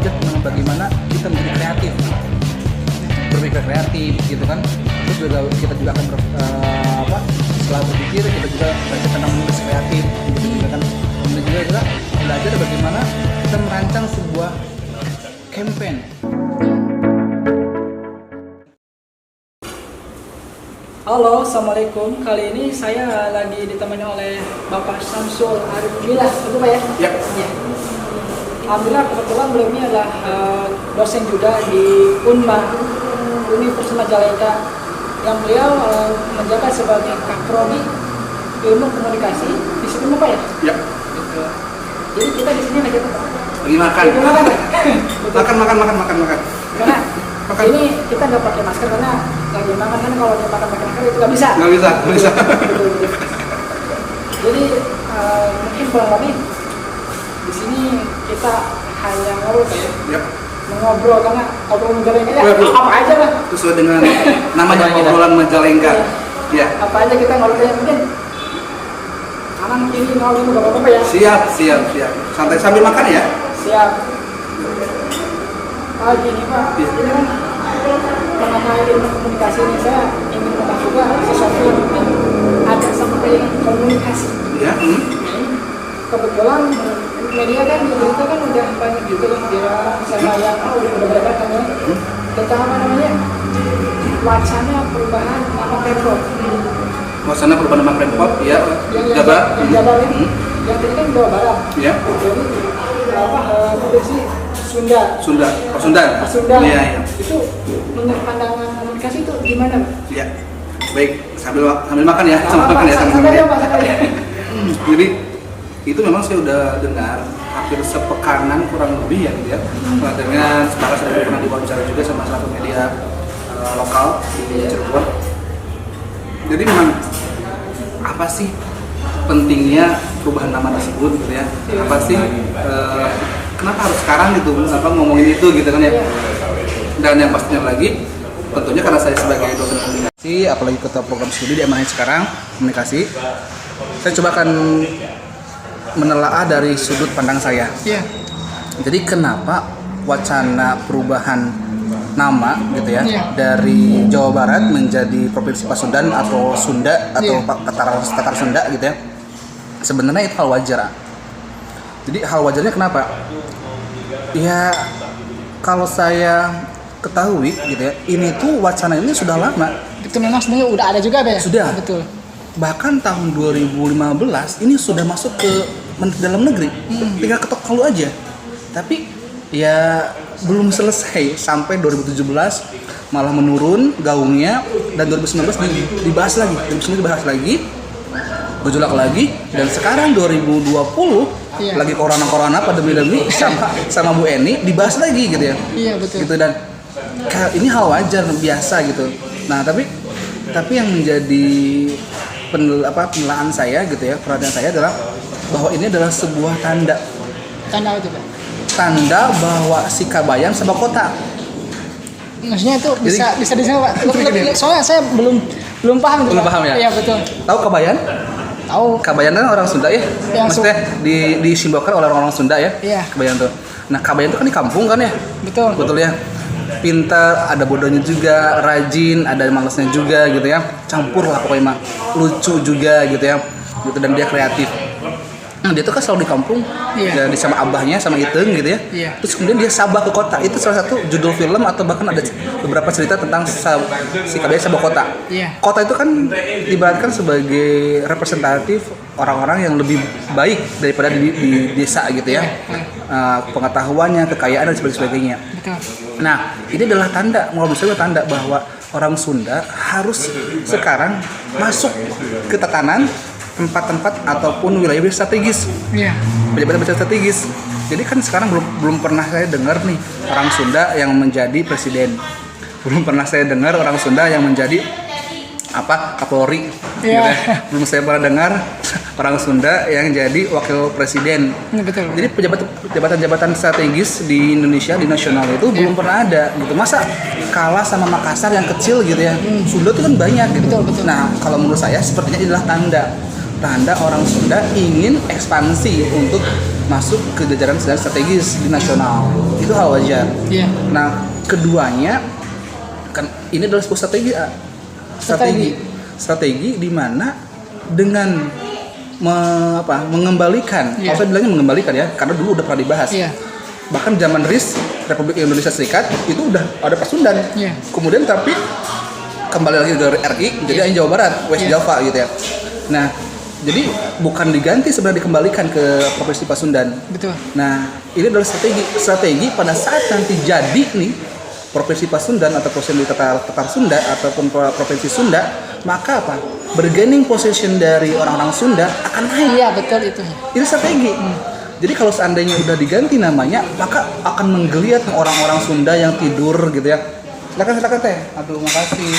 belajar tentang bagaimana kita menjadi kreatif, berpikir kreatif gitu kan. Terus juga kita juga akan setelah berpikir kita juga belajar tentang menulis kreatif gitu juga kan. Kemudian juga kita belajar bagaimana kita merancang sebuah campaign. Halo, assalamualaikum. Kali ini saya lagi ditemani oleh Bapak Samsul Arif Milah, betul Pak ya? Ya. Ya. Alhamdulillah kebetulan beliau ini adalah dosen juga di UNMA, Universitas Majalengka, yang beliau menjabat sebagai Kaprodi Ilmu Komunikasi di situ Pak ya? Ya. Gitu. Jadi kita di sini lagi apa? Lagi makan. Lagi makan. Makan. Karena Makan. ini kita nggak pakai masker karena lagi makan kan, kalau dia makan pakai masker itu nggak bisa. Nggak bisa. Betul. Jadi mungkin kurang lebih di sini kita hanya ngobrol ya. Yap. Mengobrol karena ngobrol Majalengka ya, apa aja lah. Sesuai dengan namanya obrolan Majalengka. Ya. Apa aja kita ngobrolnya mungkin kanan kiri ngobrol nggak apa-apa ya. Siap. Santai sambil makan ya. Siap. Gini Pak, Iya. ini kan mengenai ilmu komunikasi ini saya ingin membahas juga sesuatu yang mungkin ada seperti komunikasi. Ya. Kebetulan media kan di berita kan udah banyak juga yang viral, misalnya yang udah beredar kan ya tentang apa namanya wacana perubahan nama Pemprov. Wacana perubahan nama Pemprov ya. Yang Jabar. Jabar ini, yang tadi kan Jawa Barat. Ya. Jadi provinsi Sunda. Pasundan. Iya. Itu menurut pandangan komunikasi itu gimana, Pak? Ya. Baik, sambil makan ya. Sambil makan ya. Jadi itu memang saya udah dengar hampir sepekanan kurang lebih ya gitu ya. Dengan sekarang saya pernah diwawancara juga sama satu media lokal di Cirebon. Jadi memang apa sih pentingnya perubahan nama tersebut gitu ya? Apa sih kenapa harus sekarang gitu ngomongin itu gitu kan ya? Dan yang pastinya lagi tentunya karena saya sebagai dosen komunikasi, apalagi ketua program studi di MAN sekarang komunikasi, saya coba akan menelaah dari sudut pandang saya. Iya. Jadi kenapa wacana perubahan nama gitu ya, Iya. dari Jawa Barat menjadi Provinsi Pasundan atau Sunda atau Tatar Sunda gitu ya, sebenarnya itu hal wajar. Jadi hal wajarnya kenapa? Ya kalau saya ketahui gitu ya, ini tuh wacana ini sudah lama. Itu memang sebenarnya udah ada juga, Pak ya? Sudah. Betul. Bahkan tahun 2015 ini sudah masuk ke dalam negeri, tinggal ketok palu aja. Tapi ya belum selesai sampai 2017 malah menurun gaungnya, dan 2019 dibahas lagi, gejolak lagi, dan sekarang 2020 Iya. lagi corona pandemi sama Bu Eni dibahas lagi gitu ya. Iya, betul. Gitu, dan ini hal wajar biasa gitu. Nah tapi yang menjadi penelaan saya gitu ya, perhatian saya adalah bahwa ini adalah sebuah tanda Tanda itu, Pak. tanda bahwa si Kabayan sebuah kota. Maksudnya itu bisa di sana, Pak. Jadi- Soalnya saya belum paham. Belum Pak. paham ya? Iya, betul. Tahu Kabayan? Tahu. Kabayan kan orang Sunda ya? Yang Maksudnya disimbolkan oleh orang Sunda ya? Iya. Kabayan tuh. Nah Kabayan tuh kan di kampung kan ya? Betul. Ya. Pintar, ada bodohnya juga, rajin, ada malesnya juga gitu ya. Campur lah pokoknya mah. Lucu juga gitu ya. Gitu, dan dia kreatif. Nah, dia tuh kan selalu di kampung, Iya. jadi sama abahnya, sama Iteng gitu ya. Iya. Terus kemudian dia sabah ke kota. Itu salah satu judul film atau bahkan ada beberapa cerita tentang si Kabayan sabah kota. Iya. Kota itu kan diibaratkan sebagai representatif orang-orang yang lebih baik daripada di desa gitu ya. Pengetahuannya, kekayaan dan sebagainya. Betul. Nah, ini adalah tanda, menurut saya tanda bahwa orang Sunda harus sekarang masuk ke tatanan tempat-tempat ataupun wilayah strategis, Iya. pejabat strategis. Jadi kan sekarang belum pernah saya dengar nih orang Sunda yang menjadi presiden, belum pernah saya dengar orang Sunda yang menjadi Kapolri. Iya. Gitu ya. Belum saya pernah dengar orang Sunda yang jadi wakil presiden. Betul. Jadi jabatan-jabatan strategis di Indonesia di nasional itu belum pernah ada gitu. Masa kalah sama Makassar yang kecil gitu ya. Sunda itu kan banyak gitu. Betul. Nah, kalau menurut saya sepertinya inilah tanda orang Sunda ingin ekspansi untuk masuk ke jajaran strategis di nasional. Itu hal wajar. Iya. Nah, keduanya kan ini adalah sebuah strategi di mana dengan mengembalikan, Iya. kalau saya bilangnya mengembalikan ya, karena dulu udah pernah dibahas. Iya. Bahkan zaman RIS Republik Indonesia Serikat itu udah ada Pasundan. Iya. Kemudian tapi kembali lagi ke RI jadi Jawa Barat, West Iya. Java gitu ya. Nah, jadi bukan diganti, sebenarnya dikembalikan ke Provinsi Pasundan. Betul. Nah, ini adalah strategi pada saat nanti jadi nih Provinsi Pasundan atau Provinsi Tatar Sunda ataupun Provinsi Sunda, maka apa? Bargaining position dari orang-orang Sunda akan naik. Iya, betul itu. Ini strategi. Jadi kalau seandainya udah diganti namanya, maka akan menggeliat orang-orang Sunda yang tidur gitu ya. Silakan teh. Aduh, makasih.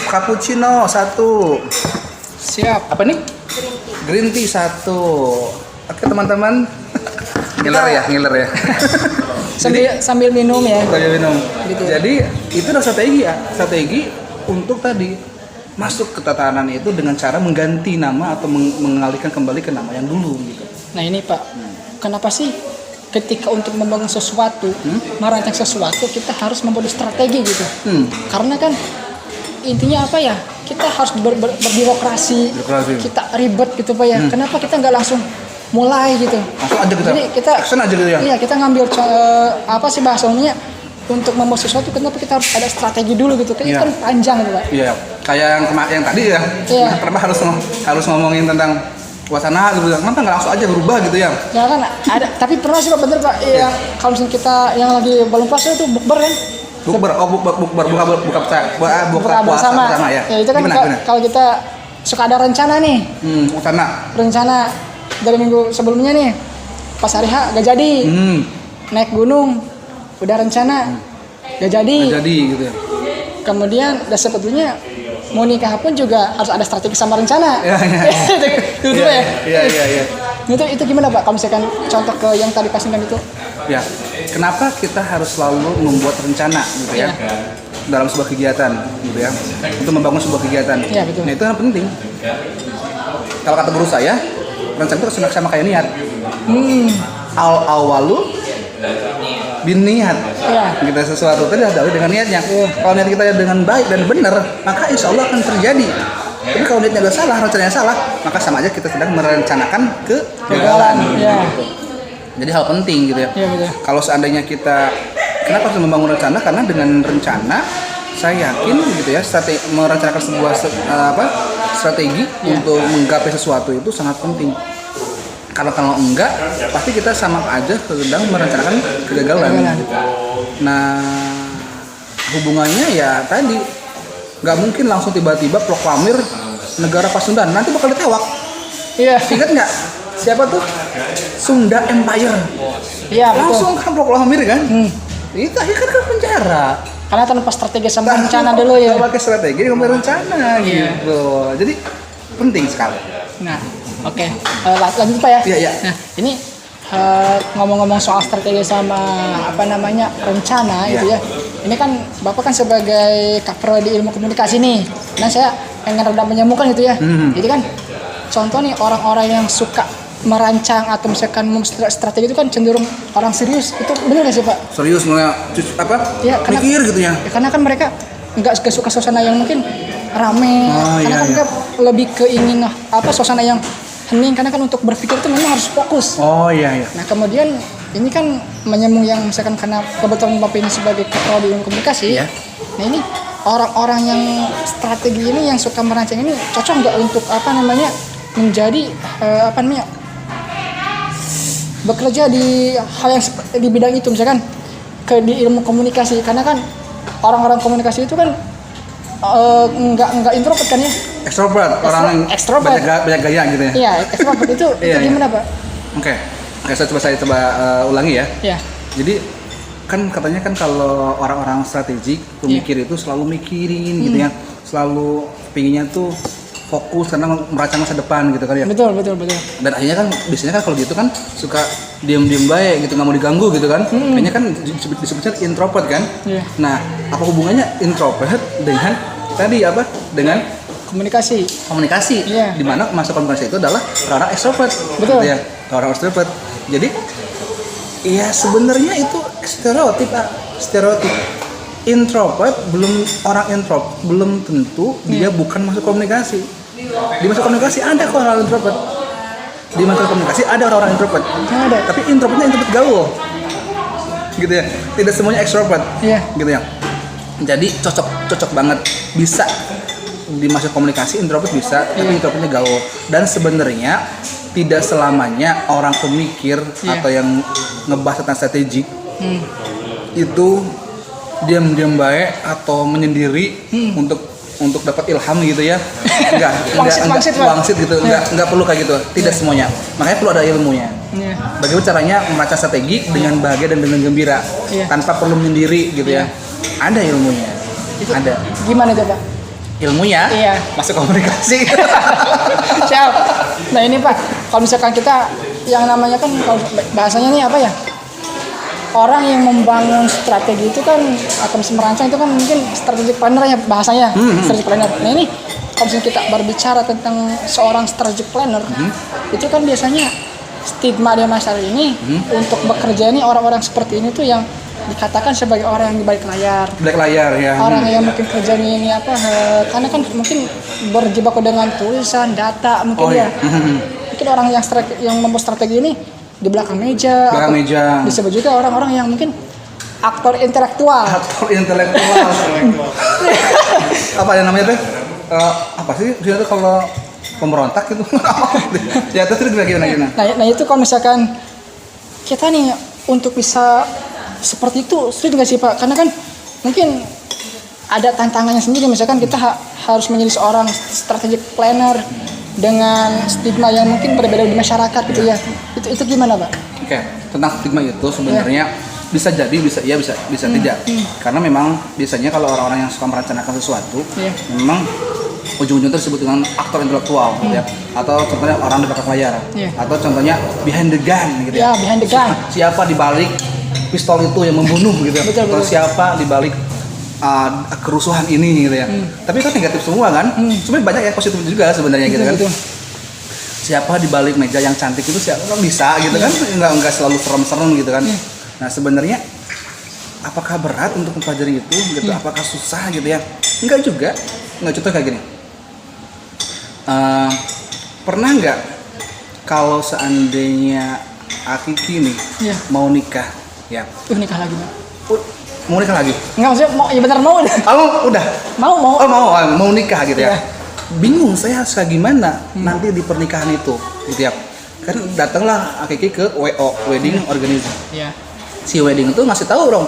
Cappuccino 1. Siap. Apa nih? Green tea 1. Oke teman-teman. Ngiler ya. Sambil minum ya. Minum. Gitu. Jadi itu adalah strategi untuk tadi masuk ke tatanan itu dengan cara mengganti nama atau mengalihkan kembali ke nama yang dulu gitu. Nah ini Pak, kenapa sih ketika untuk membangun sesuatu, merancang sesuatu, kita harus membuat strategi gitu? Karena kan intinya apa ya? Kita harus berbirokrasi, kita ribet gitu Pak ya. Kenapa kita nggak langsung mulai gitu? Langsung aja kita. Jadi kita action aja gitu ya. Iya, kita ngambil apa sih bahasanya? Untuk membuat sesuatu, kenapa kita harus ada strategi dulu gitu? Kan Iya. kan panjang gitu Pak. Iya, kayak yang tadi ya. Iya. Kenapa harus ngomongin tentang wacana gitu? Kenapa nggak langsung aja berubah gitu ya? Ya kan ada, tapi pernah sih Pak, bener Pak. Yang kalau misalnya kita yang lagi belum puasa itu bukber kan? Buka puasa bersama ya. Ya itu kan Gimana? kalau kita suka ada rencana nih. Rencana dari minggu sebelumnya nih. Pas hari H gak jadi. Naik gunung udah rencana gak jadi. Gitu ya. Kemudian dan sebetulnya mau nikah pun juga harus ada strategi sama rencana. Iya. Itu gimana Pak? Kalau misalkan contoh ke yang tadi Pasundan itu? Ya, kenapa kita harus selalu membuat rencana gitu ya? Dalam sebuah kegiatan gitu ya. Untuk membangun sebuah kegiatan. Iya, betul. Nah, itu yang penting. Kalau kata guru saya, rencana itu sama kayak niat. Al-awalu bin niat. Iya. Kita sesuatu tadi adalah dengan niatnya. Kalau niat kita dengan baik dan benar, maka insya Allah akan terjadi. Tapi kalau niatnya udah salah, rencananya salah, maka sama aja kita sedang merencanakan kegagalan. Ya. Jadi hal penting gitu ya. Iya, betul. Kalau seandainya kita, kenapa harus membangun rencana? Karena dengan rencana, saya yakin gitu ya, merencanakan sebuah strategi untuk menggapai sesuatu itu sangat penting. Karena kalau enggak, pasti kita sama aja sedang merencanakan kegagalan. Nah, hubungannya ya tadi, nggak mungkin langsung tiba-tiba proklamir negara Pasundan, nanti bakal ditewak. Iya. Ingat nggak? Siapa tuh? Sunda Empire. Iya, betul. Langsung kan proklamir kan? Itu akhirnya kan ke penjara. Karena tanpa strategi sama rencana dulu ya. Pakai strategi, nggak rencana gitu. Jadi penting sekali. Nah, oke. Lanjut Pak ya. Iya. Nah, ini ngomong-ngomong soal strategi sama rencana gitu ya. Ini kan Bapak kan sebagai kapro di ilmu komunikasi nih. Nah, saya pengen rada menyambungkan gitu ya. Jadi kan contoh nih orang-orang yang suka merancang atau misalkan strategi itu kan cenderung orang serius. Itu benar nggak sih Pak? Serius Ya, mikir gitu ya. Karena kan mereka nggak suka suasana yang mungkin rame. Karena kan mereka lebih keingin suasana yang hening. Karena kan untuk berpikir itu memang harus fokus. Iya. Nah kemudian ini kan menyambung yang misalkan karena kebetulan Bapak ini sebagai kapro di ilmu komunikasi. Nah ini orang-orang yang strategi ini yang suka merancang ini cocok nggak untuk menjadi bekerja di hal yang di bidang itu, misalkan di ilmu komunikasi, karena kan orang-orang komunikasi itu kan nggak introvert kan ya? Extrovert, orang yang extrovert. banyak gaya gitu ya. Iya, extrovert itu gimana Pak? Oke, saya coba ulangi ya. Iya. Jadi kan katanya kan kalau orang-orang strategik pemikir itu selalu mikirin gitu ya, selalu pinginnya tuh fokus karena merancang masa depan gitu kan ya. Betul. Dan akhirnya kan biasanya kan kalau gitu kan suka diam-diam baik gitu, nggak mau diganggu gitu kan. Kayaknya kan disebutnya introvert kan. Iya. Nah, apa hubungannya introvert dengan tadi dengan Komunikasi. komunikasi? Iya. Dimana masa komunikasi itu adalah orang-orang extrovert. Betul. Gitu ya. orang extrovert. Jadi ya sebenarnya itu stereotip. Introvert orang introvert belum tentu dia bukan masuk komunikasi. Di masuk komunikasi ada kok orang introvert. Di masuk komunikasi ada orang introvert. Ada. Tapi introvertnya introvert gaul. Gitu ya. Tidak semuanya extrovert. Iya. Gitu ya. Jadi cocok banget, bisa di masuk komunikasi introvert bisa, tapi introvertnya gaul. Dan sebenarnya tidak selamanya orang pemikir atau yang ngebahas tentang strategi itu diam-diam baik atau menyendiri untuk dapat ilham gitu ya. Wangsit gitu. Enggak perlu kayak gitu. Tidak semuanya. Makanya perlu ada ilmunya. Bagaimana caranya merancang strategi dengan bahagia dan dengan gembira tanpa perlu menyendiri gitu ya. Ada ilmunya. Ada. Gimana tuh, Pak? Ilmunya masuk komunikasi. Siap. Nah ini Pak, kalau misalkan kita yang namanya kan kalau bahasanya nih apa ya? Orang yang membangun strategi itu kan atau merancang itu kan mungkin strategic planner ya bahasanya. Strategic planner. Nah ini kalau misalnya kita berbicara tentang seorang strategic planner, itu kan biasanya stigma di masyarakat ini untuk bekerja ini orang-orang seperti ini tuh yang dikatakan sebagai orang yang di balik layar. Balik layar ya. Orang yang mungkin kerjanya ini apa? Karena kan mungkin berjibaku dengan tulisan, data mungkin Mungkin orang yang membuat strategi ini di belakang meja. Disebut juga orang-orang yang mungkin aktor intelektual. Apa yang namanya tuh? Apa sih dia tuh kalau pemberontak gitu? Ya terus gimana? Nah itu kalau misalkan kita nih untuk bisa seperti itu sulit nggak sih Pak? Karena kan mungkin ada tantangannya sendiri. Misalkan kita harus menjadi seorang strategic planner dengan stigma yang mungkin berbeda di masyarakat gitu ya. Itu gimana Pak? Oke, tentang stigma itu sebenarnya bisa jadi bisa tidak. Karena memang biasanya kalau orang-orang yang suka merencanakan sesuatu, memang ujung-ujungnya disebut dengan aktor intelektual ya. Atau contohnya orang di belakang layar. Atau contohnya behind the gun gitu ya. Behind the gun. Siapa di balik pistol itu yang membunuh gitu ya. Atau siapa di balik kerusuhan ini gitu ya. Tapi itu negatif semua kan. Sebenarnya banyak ya positif juga sebenarnya gitu kan. Siapa di balik meja yang cantik itu siapa bisa gitu kan. Enggak selalu serem-serem gitu kan. Nah, sebenarnya apakah berat untuk mempelajari itu gitu? Apakah susah gitu ya? Enggak juga. Enggak, contoh kayak gini. Pernah nggak kalau seandainya Akiki nih mau nikah ya? Nikah lagi Pak. Mau nikah lagi? Enggak, maksudnya mau, ya benar mau. Udah? Mau nikah gitu ya? Bingung saya harus kayak gimana nanti di pernikahan itu gitu ya. Kan datanglah Akiki ke WO, wedding organizer. Si wedding itu ngasih tahu dong,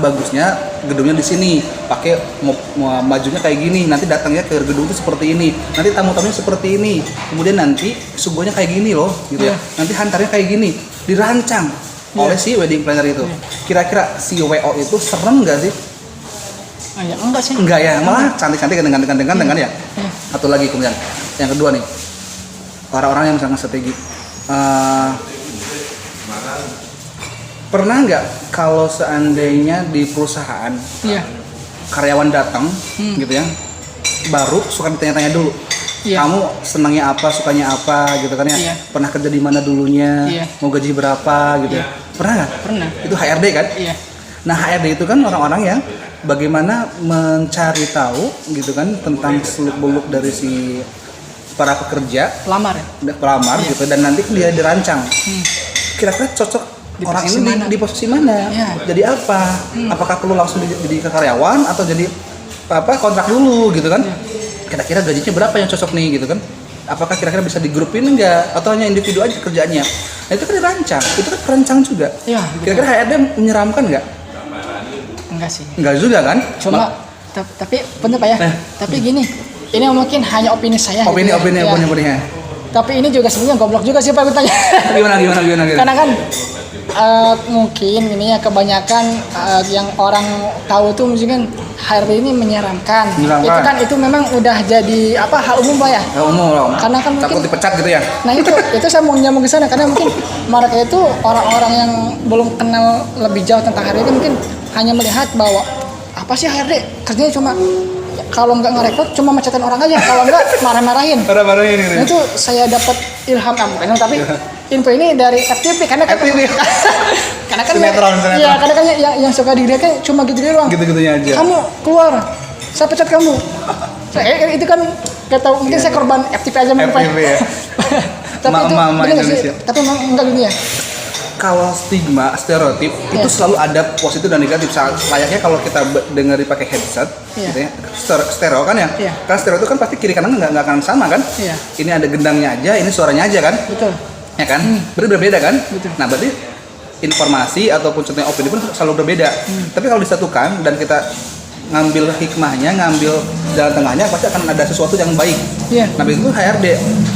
bagusnya gedungnya di sini, pakai majunya kayak gini, nanti datangnya ke gedung itu seperti ini, nanti tamu-tamunya seperti ini, kemudian nanti suguhannya kayak gini loh gitu ya, nanti hantarnya kayak gini, dirancang oleh si wedding planner itu. Kira-kira si WO itu serem nggak sih? Enggak sih. Enggak ya, malah cantik-cantik ganteng-ganteng ya. Satu lagi kemudian, yang kedua nih, orang-orang yang sangat strategi. Pernah nggak kalau seandainya di perusahaan karyawan datang gitu ya, baru suka ditanya-tanya dulu, kamu senangnya apa, sukanya apa gitu kan ya, pernah kerja di mana dulunya, mau gaji berapa gitu ya, pernah nggak? Pernah. Itu HRD kan? Nah HRD itu kan orang-orang yang bagaimana mencari tahu gitu kan tentang seluk-beluk dari si para pekerja, pelamar gitu, dan nanti dia dirancang kira-kira cocok di orang ini di posisi mana, jadi apa, apakah perlu langsung jadi karyawan atau jadi kontrak dulu gitu kan, kira-kira gajinya berapa yang cocok nih gitu kan, apakah kira-kira bisa digrupin enggak atau hanya individu aja kerjanya. Nah itu kan dirancang, itu kan perancang juga. Kira-kira HRD menyeramkan nggak? Enggak sih. Enggak juga kan? Cuma tapi bener Pak ya. Tapi gini, ini mungkin hanya opini saya. Opini. Tapi ini juga sebenarnya goblok juga sih Pak bertanya. Gimana? Karena kan mungkin ini ya kebanyakan yang orang tahu tuh mungkin HRD ini menyeramkan. Itu memang udah jadi hal umum Pak ya. Hal umum. Karena kan takut mungkin dipecat gitu ya. Nah itu saya mau nyambung ke sana karena mungkin mereka itu orang-orang yang belum kenal lebih jauh tentang HRD mungkin hanya melihat bahwa apa sih HRD kerjanya cuma kalau nggak ngerekrut cuma mecatin orang aja, kalau nggak marah-marahin. Marah-marahin gitu. Nah, itu saya dapat ilham tapi info ini dari FTV karena kan FTV. karena kan Sinetron. Iya, karena kan yang suka dilihat kan cuma gitu-gitu doang. Gitu-gitunya aja. Kamu keluar, saya pecat kamu. Itu kan gak tahu, mungkin saya korban FTV aja mungkin. FTV ya. Tapi itu Mama bener nggak sih? Indonesia. Tapi emang enggak gini ya. Kalau stigma, stereotip itu selalu ada positif dan negatif. Layaknya kalau kita dengar dipakai headset, gitu ya, stereo kan ya. Karena stereo itu kan pasti kiri kanan nggak akan sama kan. Ini ada gendangnya aja, ini suaranya aja kan. Betul. Ya kan, berbeda kan. Betul. Nah berarti informasi ataupun contohnya opini pun selalu berbeda. Tapi kalau disatukan dan kita ngambil hikmahnya, ngambil jalan tengahnya, pasti akan ada sesuatu yang baik. Nah itu HRD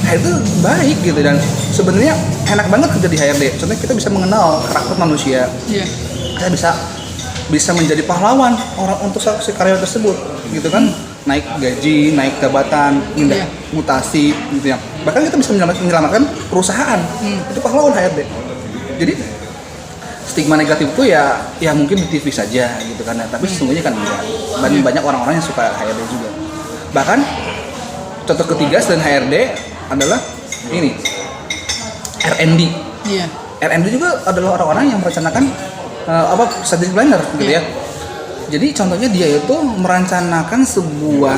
itu baik gitu, dan sebenarnya enak banget kerja di HRD. Contohnya kita bisa mengenal karakter manusia. Kita bisa menjadi pahlawan orang untuk si karyawan tersebut, gitu kan. Naik gaji, naik jabatan, pindah mutasi, gitu ya. Bahkan kita bisa menyelamatkan perusahaan. Itu pahlawan HRD. Jadi stigma negatif itu ya mungkin di TV saja gitu kan, tapi sesungguhnya kan enggak. Banyak orang-orang yang suka HRD juga. Bahkan contoh ketiga selain HRD adalah ini R&D. R&D juga adalah orang-orang yang merencanakan strategic planner gitu ya. Jadi contohnya dia itu merencanakan sebuah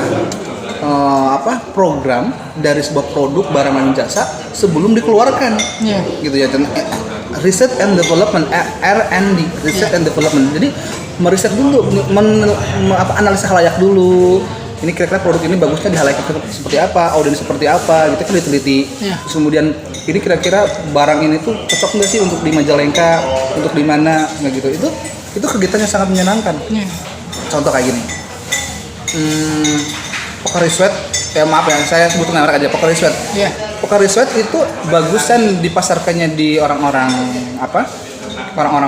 program dari sebuah produk, barang dan jasa sebelum dikeluarkan. Gitu ya. Research and development, R&D, research and development. Jadi meriset dulu, analisa halayak dulu. Ini kira-kira produk ini bagusnya di halayak seperti apa, audiens seperti apa, gitu kan diteliti. Terus kemudian ini kira-kira barang ini tuh cocok nggak sih untuk di Majalengka, untuk di mana, nggak gitu. Itu kegiatan yang sangat menyenangkan. Contoh kayak gini. Pocari Sweat, maaf ya, saya sebutkan merek aja, Pocari Sweat. Pocari Sweat itu bagusan dipasarkannya di orang-orang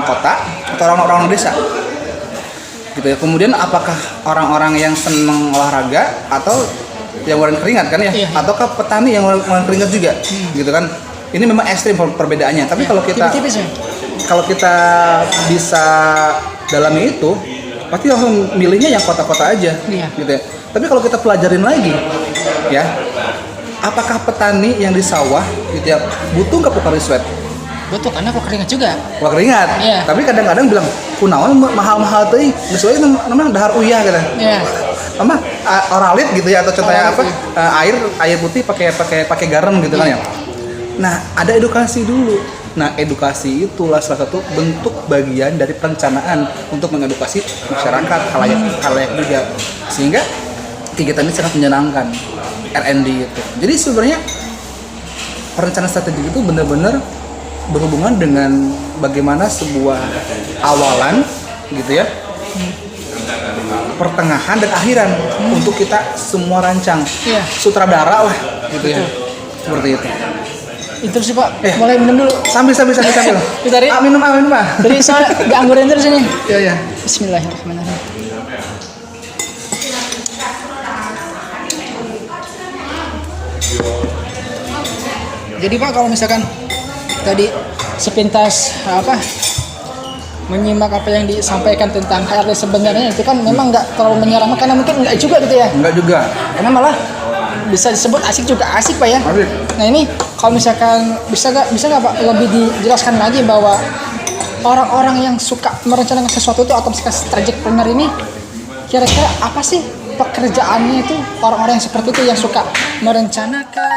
kota atau orang-orang desa, gitu ya. Kemudian apakah orang-orang yang senang olahraga atau yang ngeluarin keringat kan ya, ataukah petani yang ngeluarin keringat juga, gitu kan. Ini memang ekstrim perbedaannya. Tapi kalau kita bisa dalami itu, pasti langsung milihnya yang kota-kota aja, gitu ya. Tapi kalau kita pelajarin lagi, ya, apakah petani yang di sawah, gitu ya, butuh nggak Pocari Sweat? Butuh, karena kok keringat juga. Wah keringat. Tapi kadang-kadang bilang, kunaon mahal-mahal tuh, sesuai namanya dahar uyah gitu. Oralit gitu ya, atau contohnya air putih pakai garam gitu kan ya. Nah ada edukasi dulu. Nah edukasi itulah salah satu bentuk bagian dari perencanaan untuk mengedukasi masyarakat, halayak juga, sehingga kegiatan ini sangat menyenangkan. R&D itu. Jadi sebenarnya perencanaan strategi itu benar-benar berhubungan dengan bagaimana sebuah awalan gitu ya, pertengahan dan akhiran untuk kita semua rancang. Sutradara lah gitu ya. Seperti itu. Itu sih Pak, boleh minum dulu. Sambil. Dari minum ah. Dari saya dianggurin terus ini. Iya. Bismillahirrahmanirrahim. Jadi Pak, kalau misalkan tadi sepintas menyimak apa yang disampaikan tentang HRD sebenarnya, itu kan memang nggak terlalu menyeramkan, karena mungkin nggak juga gitu ya. Nggak juga. Karena malah bisa disebut asik juga, asik Pak ya. Asik. Nah ini kalau misalkan bisa nggak Pak lebih dijelaskan lagi bahwa orang-orang yang suka merencanakan sesuatu itu atau misalkan strategic planner ini kira-kira apa sih pekerjaannya itu, orang-orang yang seperti itu yang suka merencanakan